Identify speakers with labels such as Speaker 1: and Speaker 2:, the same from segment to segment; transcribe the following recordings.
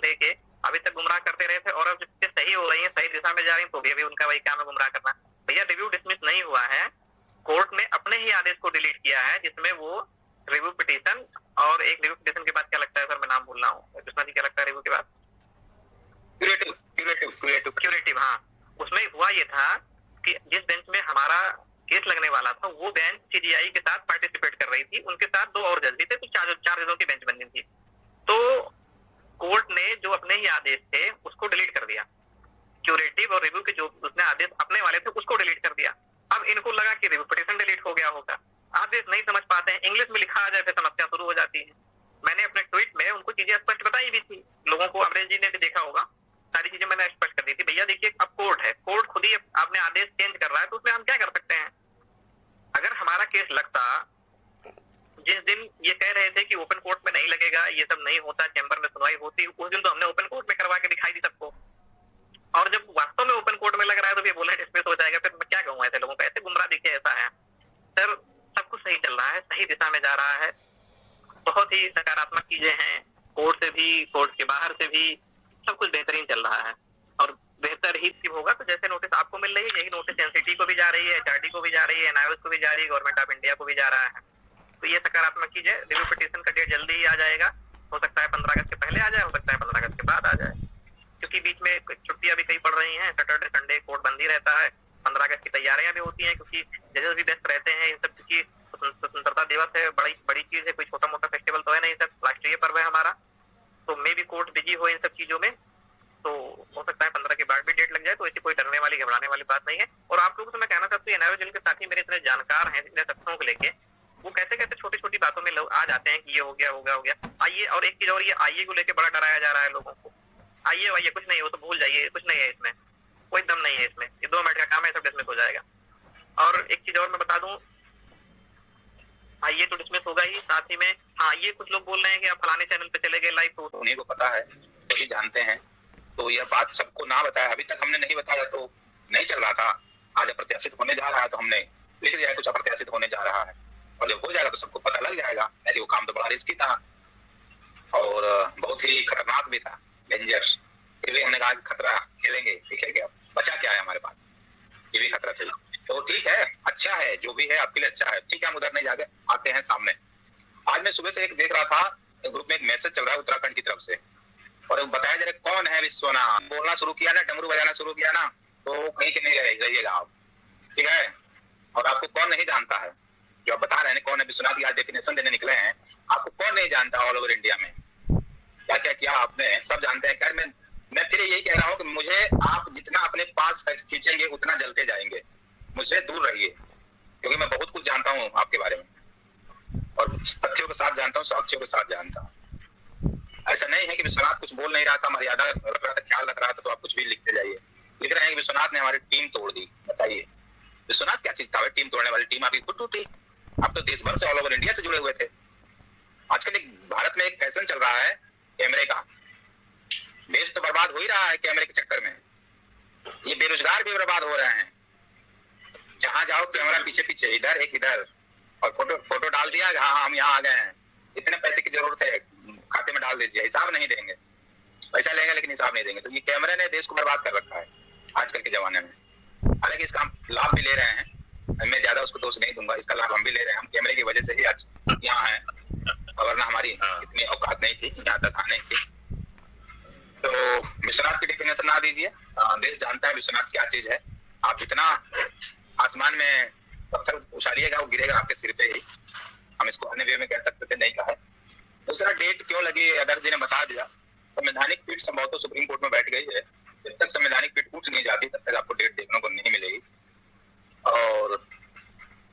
Speaker 1: लेके अभी तक गुमराह करते रहे थे, और अब जब सही हो रही है, सही दिशा में जा रही है, तो भी अभी उनका वही काम है, गुमराह करना। भैया रिव्यू डिसमिस नहीं हुआ है, कोर्ट ने अपने ही आदेश को डिलीट किया है, जिसमें वो रिव्यू पिटीशन, और एक रिव्यू पिटीशन के बाद क्या लगता है सर, मैं नाम भूल रहा हूँ, कृष्णा जी क्या लगता है रिव्यू के बाद? क्यूरेटिव। हाँ, उसमें हुआ ये था कि जिस बेंच में हमारा केस लगने वाला था, वो बेंच सीजीआई के साथ पार्टिसिपेट कर रही थी, उनके साथ 2 और जज भी थे, तो 4 जजों की बेंच बन गई थी। तो कोर्ट ने जो अपने ही आदेश थे उसको डिलीट कर दिया, क्यूरेटिव और रिव्यू के जो उसने आदेश अपने वाले थे उसको डिलीट कर दिया। अब इनको लगा कि रिव्यू पिटीशन डिलीट हो गया होगा, आदेश नहीं समझ पाते हैं, इंग्लिश में लिखा आ जाए फिर समस्या शुरू हो जाती है। मैंने अपने ट्वीट में उनको चीजें स्पष्ट बताई भी थी, लोगों को, अमरेश जी ने भी देखा होगा, सारी चीजें मैंने स्पष्ट कर दी थी। भैया देखिए, अब कोर्ट है, कोर्ट खुद ही आपने आदेश चेंज कर रहा है, तो उसमें हम क्या कर सकते हैं? अगर हमारा केस लगता, जिस दिन ये कह रहे थे कि ओपन कोर्ट में नहीं लगेगा, ये सब नहीं होता, चैम्बर में सुनवाई होती, उस दिन तो हमने ओपन कोर्ट में करवा के दिखाई दी सबको, और जब वास्तव में ओपन कोर्ट में लग रहा है तो ये बोले डिसमिस हो जाएगा, फिर मैं क्या कहूँ ऐसे लोगों को? ऐसे गुमराह दिखे, ऐसा है सर, सब कुछ सही चल रहा है, सही दिशा में जा रहा है, बहुत ही सकारात्मक चीजें हैं, कोर्ट से भी, कोर्ट के बाहर से भी सब कुछ बेहतरीन चल रहा है, और बेहतर ही होगा। तो जैसे नोटिस आपको मिल रही है, यही नोटिस एनसीटी को भी जा रही है, एचआरडी को भी जा रही है, एनआईओएस को भी जा रही है, गवर्नमेंट ऑफ इंडिया को भी जा रहा है। तो ये सकारात्मक चीज है। रिव्यू पिटीशन का डेट जल्दी ही आ जाएगा, हो सकता है 15 अगस्त के पहले आ जाए, हो सकता है 15 अगस्त के बाद आ जाए, क्योंकि बीच में छुट्टियां भी कई पड़ रही हैं, सैटरडे संडे कोर्ट बंद ही रहता है, 15 अगस्त की तैयारियां भी होती हैं, क्योंकि जजेस भी व्यस्त रहते हैं इन सब की, स्वतंत्रता दिवस है, बड़ी चीज है, कोई छोटा मोटा फेस्टिवल तो है नहीं सर, राष्ट्रीय पर्व है हमारा, तो मे भी कोर्ट बिजी हो इन सब चीजों में, तो हो सकता है 15 के बाद भी डेट लग जाए, तो ऐसी कोई डरने वाली, घबराने वाली बात नहीं है। और आप लोगों से मैं कहना चाहता हूँ, एनआईओ जिनके साथी मेरे इतने जानकार हैं, इतने तथ्यों को लेके, वो कैसे कैसे छोटी छोटी बातों में लोग आ जाते हैं कि ये हो गया हो गया हो गया आइए, और एक चीज और, ये आइए को लेके बड़ा डराया जा रहा है लोगों को, आइए वाइए कुछ नहीं हो तो भूल जाइए, कुछ नहीं है इसमें, कोई दम नहीं है इसमें, ये 2 मिनट का काम है, सब डिसमिस हो जाएगा। और एक चीज और मैं बता दूं, आइए तो डिसमिस होगा ही, साथ ही में हाँ, ये कुछ लोग बोल रहे हैं कि आप फलाने चैनल पे चले गए लाइव, तो
Speaker 2: उन्हीं को पता है, वही जानते हैं, तो यह बात सबको ना बताया, अभी तक हमने नहीं बताया तो नहीं चल रहा था, आज अप्रत्याशित होने जा रहा है तो हमने लिख दिया कुछ अप्रत्याशित होने जा रहा है, और जब हो जाएगा तो सबको पता लग जाएगा। नहीं वो काम तो बड़ा रिस्की था और बहुत ही खतरनाक भी था, डेंजरस, फिर भी हमने कहा खतरा खेलेंगे, देखेंगे बचा क्या है हमारे पास, ये भी खतरा था। तो ठीक है, अच्छा है, जो भी है आपके लिए अच्छा है, ठीक है, हम उधर नहीं जाके आते हैं सामने। आज मैं सुबह से एक देख रहा था, ग्रुप में एक मैसेज चल रहा है उत्तराखंड की तरफ से, और बताया जा रहा कौन है विश्वनाथ, बोलना शुरू किया ना, डमरू बजाना शुरू किया ना, तो कहीं के नहीं रहिएगा आप, ठीक है। और आपको कौन नहीं जानता है, जो आप बता रहे हैं कौन है विश्वनाथ, आज डेफिनेशन देने निकले हैं, आपको कौन नहीं जानता ऑल ओवर इंडिया में क्या क्या किया आपने, सब जानते हैं। खैर मैं फिर यही कह रहा हूँ कि मुझे आप जितना अपने पास खींचेंगे उतना जलते जाएंगे, मुझसे दूर रहिए, क्योंकि मैं बहुत कुछ जानता हूँ आपके बारे में, और तथ्यों के साथ जानता हूँ, साक्ष्यों के साथ जानता हूँ। ऐसा नहीं है कि विश्वनाथ कुछ बोल नहीं रहा था, मर्यादा रख रहा था, ख्याल रख रहा था, तो आप कुछ भी लिखते जाइए। लिख रहे हैं कि विश्वनाथ ने हमारी टीम तोड़ दी, बताइए विश्वनाथ क्या चीज था? टीम तोड़ने वाली टीम आपकी खुद टूटी, आप तो देश भर से, ऑल ओवर इंडिया से जुड़े हुए थे। आजकल भारत में एक फैशन चल रहा है कैमरे का, देश तो बर्बाद हो ही रहा है कैमरे के चक्कर में, ये बेरोजगार भी बर्बाद हो रहे हैं, जहां जाओ कैमरा पीछे पीछे, इधर एक इधर, और फोटो डाल दिया, हाँ हम यहाँ आ गए हैं, इतने पैसे की जरूरत है, खाते में डाल दीजिए, हिसाब नहीं देंगे, पैसा लेंगे लेकिन हिसाब नहीं देंगे। तो ये कैमरे ने देश को बर्बाद कर रखा है आजकल के जमाने में। हालांकि इसका हम लाभ भी ले रहे हैं, मैं ज्यादा उसको दोष नहीं दूंगा, इसका लाभ हम भी ले रहे हैं, हम कैमरे की वजह से ही आज यहाँ हैं, वरना हमारी इतनी औकात नहीं थी, यहाँ तक आने की। तो विश्वनाथ की डेफिनेशन ना दीजिए, देश जानता है विश्वनाथ क्या चीज है। आप जितना आसमान में पत्थर उछालिएगा वो गिरेगा आपके सिर पे ही, हम इसको अन्य वे में कह सकते थे, नहीं कहा। दूसरा डेट क्यों लगी, अदर जी ने बता दिया, संवैधानिक पीठ संभवतः सुप्रीम कोर्ट में बैठ गई है, जब तक संवैधानिक पीठ उठ नहीं जाती तब तक आपको डेट देखने को नहीं मिलेगी। और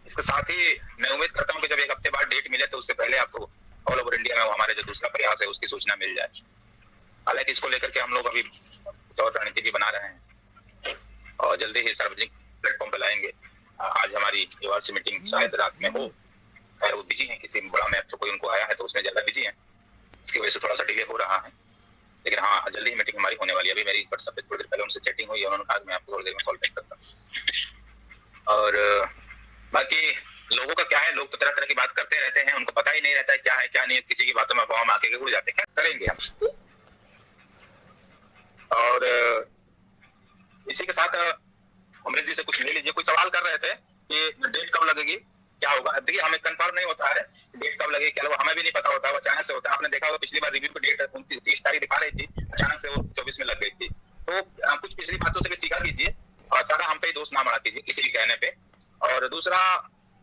Speaker 2: इसके साथ ही मैं उम्मीद करता हूँ कि जब 1 हफ्ते बाद डेट मिले तो उससे पहले आपको ऑल ओवर इंडिया में हमारे जो दूसरा प्रयास है उसकी सूचना मिल जाए। हालांकि इसको लेकर के हम लोग अभी कुछ और रणनीति भी बना रहे हैं और जल्दी ही सार्वजनिक प्लेटफॉर्म पर लाएंगे। आज हमारी वार्षिक मीटिंग शायद रात में हो, खैर वो बिजी है, किसी बड़ा मैप तो कोई उनको आया है तो उसमें ज्यादा बिजी है, इसकी वजह से थोड़ा सा डिले हो रहा है, लेकिन हाँ जल्दी ही मीटिंग हमारी होने वाली है। अभी मेरी व्हाट्सएप पे थोड़ी देर पहले उनसे चैटिंग हुई है, उन्होंने कहा मैं आपको थोड़ी देर में कॉल बैक करता हूँ। और बाकी लोगों का क्या है, लोग तो तरह तरह की बात करते रहते हैं, उनको पता ही नहीं रहता है क्या है क्या नहीं, किसी की बातों में अफवाह में आके उड़ जाते हैं, क्या करेंगे हम। कोई सवाल कर रहे थे कि डेट कब लगेगी, क्या होगा। देखिए हमें कंफर्म नहीं होता है डेट कब लगेगी, क्या हमें भी नहीं पता होता है, वो अचानक से होता है। आपने देखा होगा पिछली बार रिव्यू की डेट 30 तारीख दिखा रही थी, अचानक से वो 24 में लग गई थी। तो कुछ पिछली बातों से भी सीखा कीजिए और सारा हम पे ही दोष ना बढ़ा कीजिए किसी भी कहने पे। और दूसरा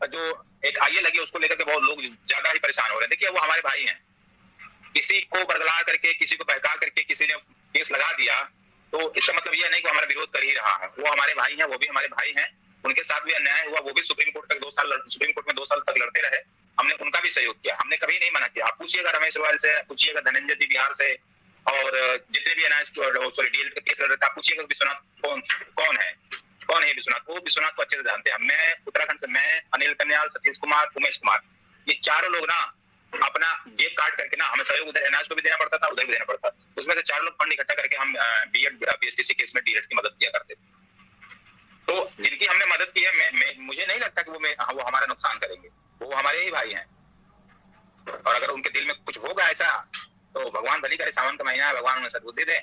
Speaker 2: जो एक आईए लगी उसको लेकर के बहुत लोग ज्यादा ही परेशान हो रहे हैं। देखिए वो हमारे भाई हैं, किसी को बरगला करके, किसी को बहका करके किसी ने केस लगा दिया तो इसका मतलब यह नहीं कि हमारा विरोध कर ही रहा है। वो हमारे भाई हैं, वो भी हमारे भाई हैं, उनके साथ भी अन्याय हुआ, वो भी सुप्रीम कोर्ट तक 2 साल सुप्रीम कोर्ट में 2 साल तक लड़ते रहे, हमने उनका भी सहयोग किया, हमने कभी नहीं मना किया। आप पूछिएगा रमेश रॉयल से, पूछिएगा धनंजय जी बिहार से, और जितने भी डीएलएड के केस लड़ रहे थे, आप पूछिएगा विश्वनाथ कौन है विश्वनाथ, वो विश्वनाथ को अच्छे से जानते हैं। मैं उत्तराखंड से, मैं अनिल कन्याल, सतीश कुमार, उमेश कुमार, ये चारों लोग ना अपना जेब काट करके ना, हमें सहयोग उधर एनआईएस को भी देना पड़ता था, उधर भी देना पड़ता, उसमें से 4 लोग फंड इकट्ठा करके हम बीएड बीएसटीसी केस में डीएलएड की मदद किया करते थे। तो जिनकी हमने मदद की है, मुझे नहीं लगता कि वो हमारा नुकसान करेंगे, वो हमारे ही भाई हैं। और अगर उनके दिल में कुछ होगा ऐसा तो भगवान भली करे, सावन का महीना है, भगवान उन्हें सद्बुद्धि दे।